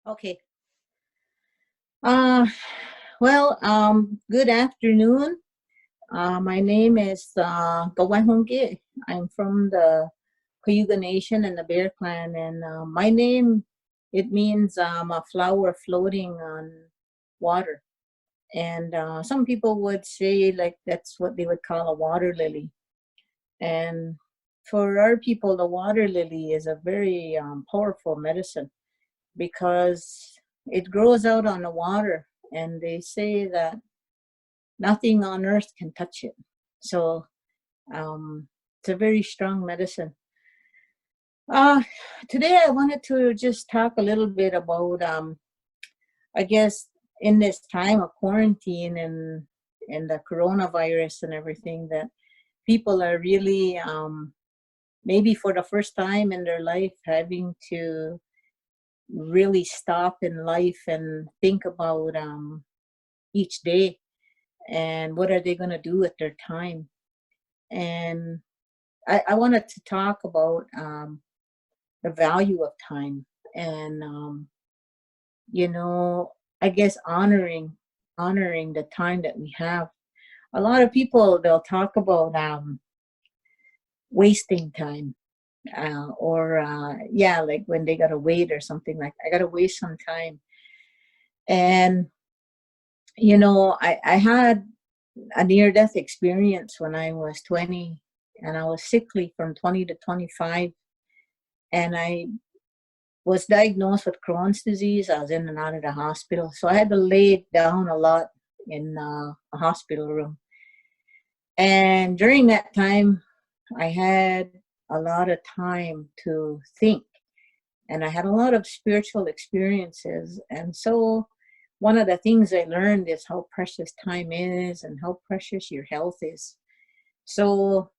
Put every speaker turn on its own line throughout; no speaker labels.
Okay. Uh, Good afternoon. My name is Gawai. I'm from the Cayuga Nation and the Bear Clan, and my name it means a flower floating on water. And some people would say like that's what they would call a water lily. And for our people, the water lily is a very powerful medicine because it grows out on the water, and they say that nothing on earth can touch it. So it's a very strong medicine. Uh, Today I wanted to just talk a little bit about, I guess, in this time of quarantine and the coronavirus and everything, that people are really, maybe for the first time in their life, having to really stop in life and think about each day and what are they going to do with their time. And I wanted to talk about the value of time and you know I guess honoring the time that we have. A lot of people, they'll talk about wasting time, or yeah, like when they gotta wait or something, like I gotta waste some time. And I had a near death experience when I was 20, and I was sickly from 20 to 25. And I was diagnosed with Crohn's disease. I was in and out of the hospital. So I had to lay down a lot in a hospital room. And during that time, I had a lot of time to think, and I had a lot of spiritual experiences. And so one of the things I learned is how precious time is and how precious your health is. So,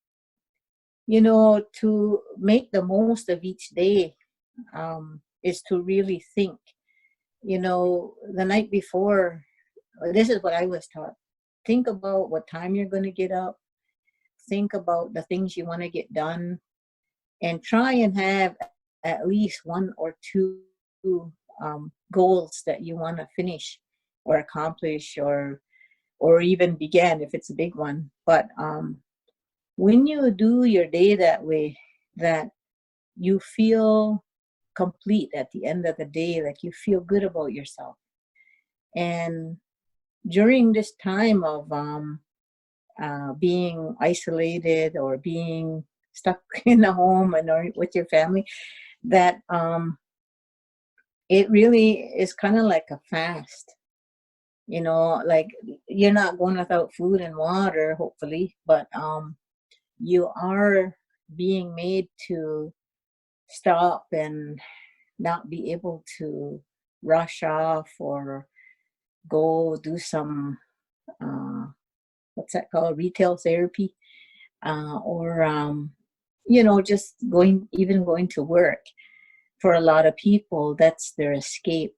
to make the most of each day is to really think. The night before, this is what I was taught. Think about what time you're going to get up. Think about the things you want to get done, and try and have at least one or two goals that you want to finish or accomplish, or even begin if it's a big one. But when you do your day that way, that you feel complete at the end of the day, like you feel good about yourself. And during this time of being isolated or being stuck in a home and or with your family, that it really is kind of like a fast. Like you're not going without food and water, hopefully, but you are being made to stop and not be able to rush off or go do some what's that called, retail therapy, or just going to work. For a lot of people, that's their escape,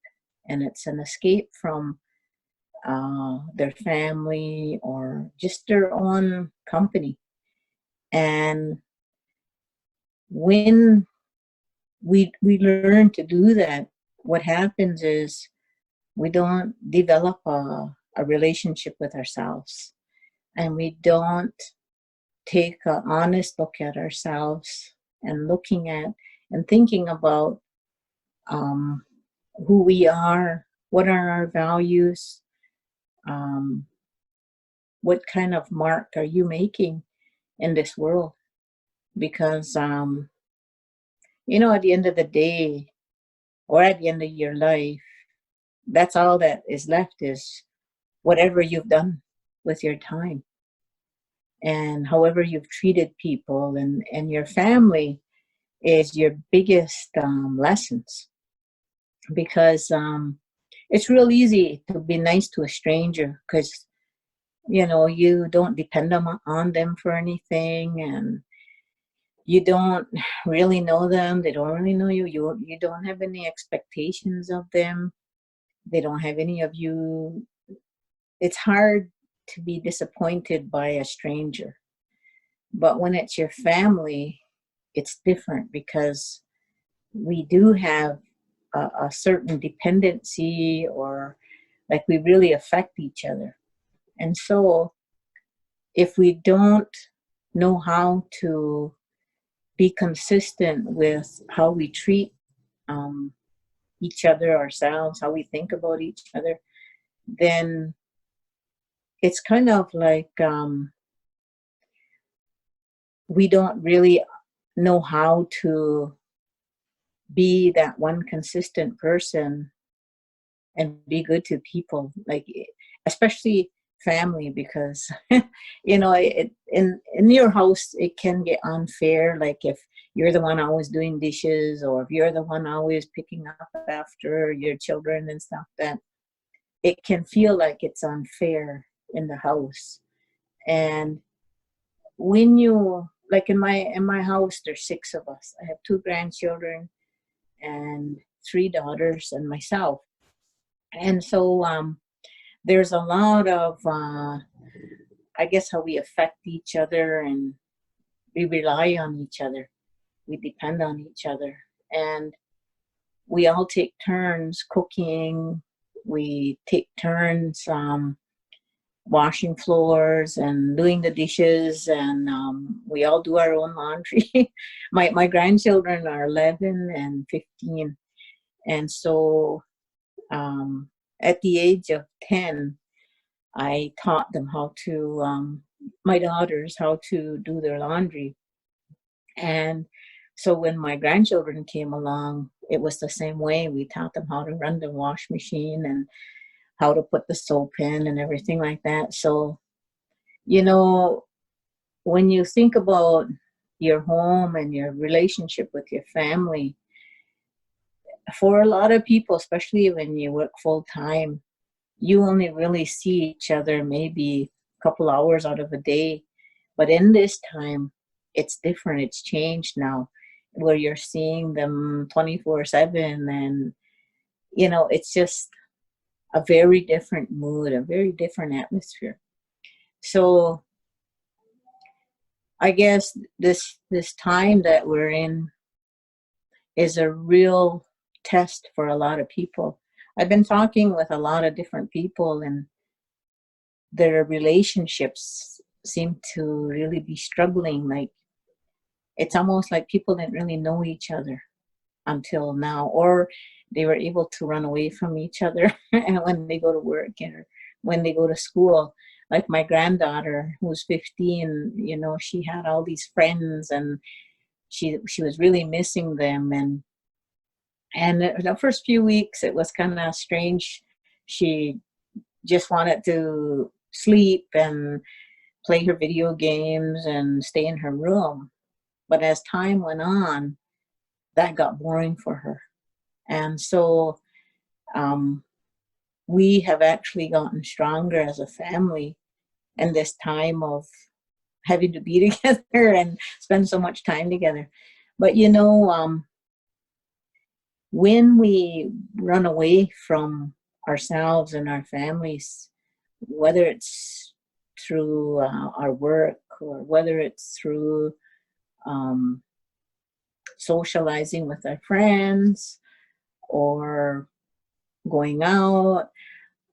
and it's an escape from their family or just their own company. And when we learn to do that, what happens is we don't develop a relationship with ourselves, and we don't take an honest look at ourselves and looking at and thinking about um, who we are, what are our values, um, what kind of mark are you making in this world. Because at the end of the day, or at the end of your life, that's all that is left, is whatever you've done with your time, and however you've treated people, and your family is your biggest lessons. Because it's real easy to be nice to a stranger, because you don't depend on them for anything, and you don't really know them, they don't really know you, you don't have any expectations of them, they don't have any of you. It's hard to be disappointed by a stranger. But when it's your family, it's different, because we do have a certain dependency, or like we really affect each other. And so if we don't know how to be consistent with how we treat um, each other, ourselves, how we think about each other, then it's kind of like we don't really know how to be that one consistent person and be good to people, like especially family, because in your house it can get unfair, like if you're the one always doing dishes, or if you're the one always picking up after your children and stuff, that it can feel like it's unfair in the house. And when you, like in my house, there's six of us. I have two grandchildren and three daughters and myself. And so there's a lot of I guess how we affect each other, and we rely on each other, we depend on each other, and we all take turns cooking, we take turns washing floors and doing the dishes, and we all do our own laundry. My grandchildren are 11 and 15, and so at the age of 10, I taught them how to, my daughters, how to do their laundry. And so when my grandchildren came along, it was the same way. We taught them how to run the wash machine and how to put the soap in and everything like that. So, you know, when you think about your home and your relationship with your family, for a lot of people, especially when you work full time, you only really see each other maybe a couple hours out of a day. But in this time, it's different. It's changed now, where you're seeing them 24/7. And, it's just a very different mood, a very different atmosphere. So I guess this time that we're in is a real test for a lot of people. I've been talking with a lot of different people, and their relationships seem to really be struggling. Like, it's almost like people didn't really know each other until now, or they were able to run away from each other and when they go to work or when they go to school. Like my granddaughter, who's 15, she had all these friends, and she was really missing them. And the first few weeks it was kind of strange. She just wanted to sleep and play her video games and stay in her room. But as time went on, that got boring for her. And so we have actually gotten stronger as a family in this time of having to be together and spend so much time together. But when we run away from ourselves and our families, whether it's through our work, or whether it's through um, socializing with our friends, or going out,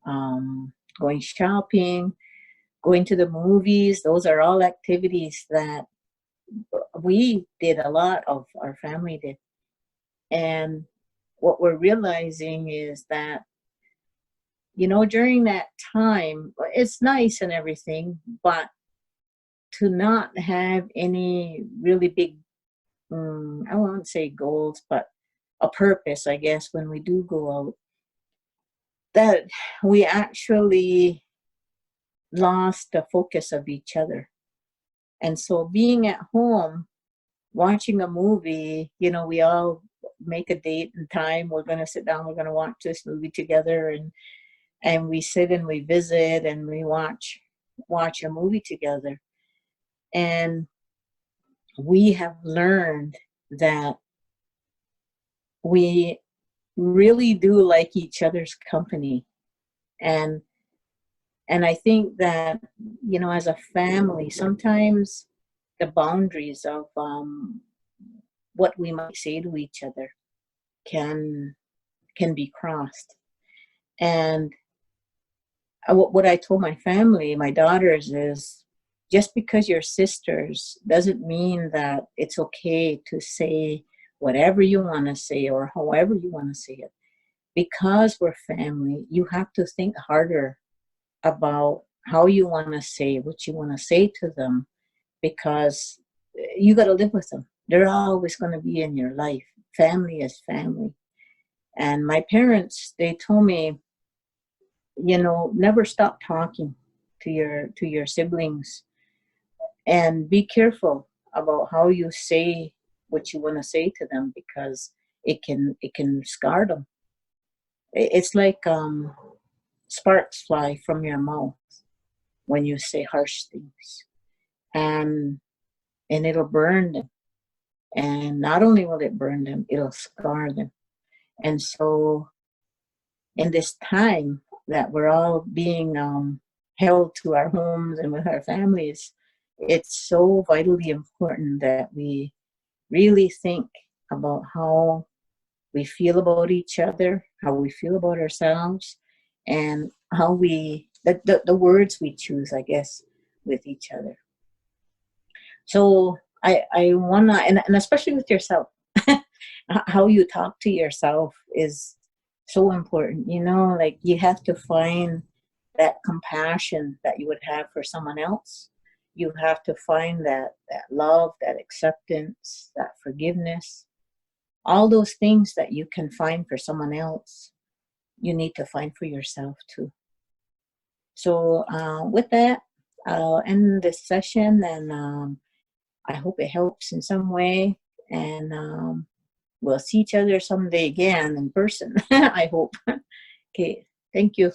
going shopping, going to the movies, those are all activities that we did, a lot of our family did. And what we're realizing is that, during that time, it's nice and everything, but to not have any really big, I won't say goals, but a purpose, I guess, when we do go out, that we actually lost the focus of each other. And so being at home, watching a movie, we all make a date and time. We're going to sit down, we're going to watch this movie together, and we sit and we visit and we watch a movie together. And we have learned that we really do like each other's company. And I think that, as a family, sometimes the boundaries of what we might say to each other can can be crossed. And what I told my family, my daughters, is just because you're sisters doesn't mean that it's okay to say whatever you want to say or however you want to say it. Because we're family, you have to think harder about how you want to say what you want to say to them, because you got to live with them. They're always going to be in your life. Family is family. And my parents, they told me, never stop talking to your siblings, and be careful about how you say what you want to say to them, because it can scar them. It's like sparks fly from your mouth when you say harsh things, and it'll burn them. And not only will it burn them, it'll scar them. And so in this time that we're all being held to our homes and with our families, it's so vitally important that we really think about how we feel about each other, how we feel about ourselves, and how the words we choose, I guess, with each other. So I wanna, and especially with yourself, how you talk to yourself is so important. Like, you have to find that compassion that you would have for someone else. You have to find that love, that acceptance, that forgiveness, all those things that you can find for someone else, you need to find for yourself too. So with that, I'll end this session, and I hope it helps in some way. And we'll see each other someday again in person. I hope. Okay. Thank you.